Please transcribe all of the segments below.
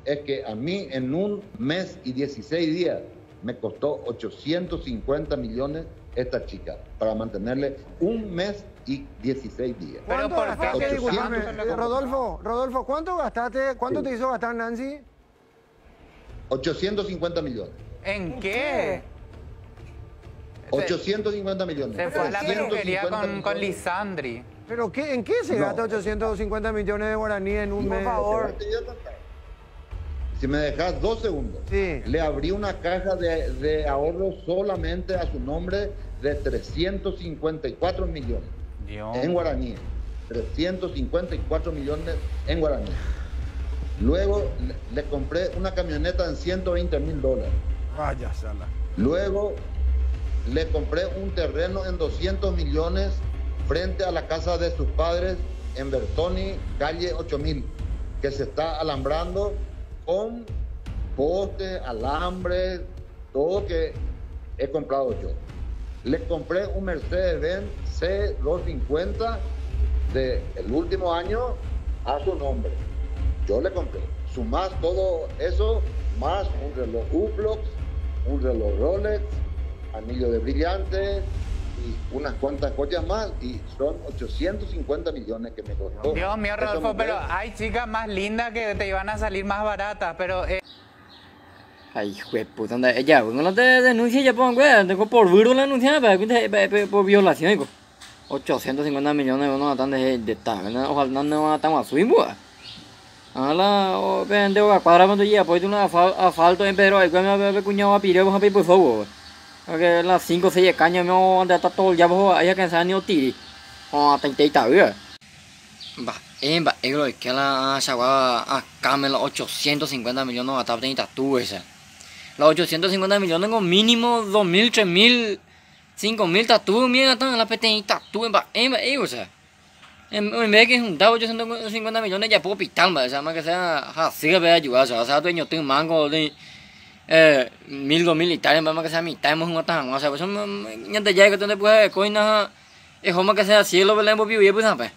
es que a mí en un mes y 16 días me costó 850 millones esta chica para mantenerle un mes y 16 días. Pero ¿por qué? 800. Disculpame, Rodolfo, ¿cuánto gastaste? ¿Cuánto Sí. te hizo gastar Nancy? 850 millones. ¿En qué? 850 millones. Se fue a la peluquería 850 con millones. Lisandri. ¿Pero qué, en qué se No. gasta 850 millones de guaraníes en un Por mes? favor. Si me dejas 2 segundos, Sí. le abrí una caja de ahorro solamente a su nombre de 354 millones Dios. en guaraní. 354 millones en guaraní. Luego le compré una camioneta en $120,000. Vaya sala. Luego le compré un terreno en 200 millones frente a la casa de sus padres en Bertoni, calle 8000, que se está alambrando con postes, alambres, todo que he comprado yo. Le compré un Mercedes-Benz C250 del último año a su nombre. Yo le compré. Sumás todo eso, más un reloj Hublot, un reloj Rolex, anillo de brillantes y unas cuantas joyas más, y son 850 millones que me costó. Dios mío, esa Rodolfo, mujer. pero hay chicas más lindas que te iban a salir más baratas, pero... Ay, hijo de puta, anda, ella, güey, no te denuncia ya, pues, güey, tengo por virus la denuncia, por violación, hijo. 850 millones de uno de tal, ojalá no estamos a subir, güey. Ojalá, vende, güey, cuadra cuando llega, pues, un asfalto en Pedro, güey, me cuñado a pirar, vamos a pedir por favor, güey. Porque las 5 o 6 cañas, me van a estar todo, ya, pues, hay que saber ni o tiri. O hasta intenta, güey. Va, es que la chagua acá me los 850 millones a tapar en tatu esa. Los 850 millones con mínimo 2.000, 3.000, 5.000 tatu, mira, están la pequeña tatu, o sea. En vez de que juntar 850 millones ya puedo pitar, o sea, más que sea así que vea ayudar, o sea, dueño tengo mango de 1.000, 2.000 y tal, más que sea mitad, hemos un atán, o sea, pues ya te llega que tú te puedes coinar, es como que sea cielo, ¿verdad? Y pues, ¿sabes?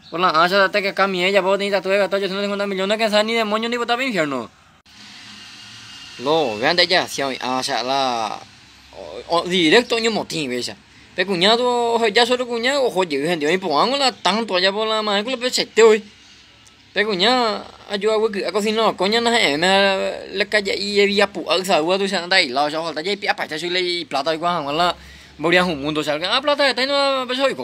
Por la ancha de que acá mi ella puedo tener tatu de 850 millones que sea ni demonio ni botar para infierno. Lo vean de allá, si sea la directo ni motivo esa. Pero cuñado, ya solo cuñado, oye, gente, y pongo la tanto allá por la madre con la pesete hoy. Pero cuñado, ayuda a cocinar, coña no es, me le calle y había puesto, ¿sabes? Tú sabes, ahí, la otra, ya y pia, para eso le plata igual, la moría un mundo, ¿sabes? Ah, plata, está en la persona,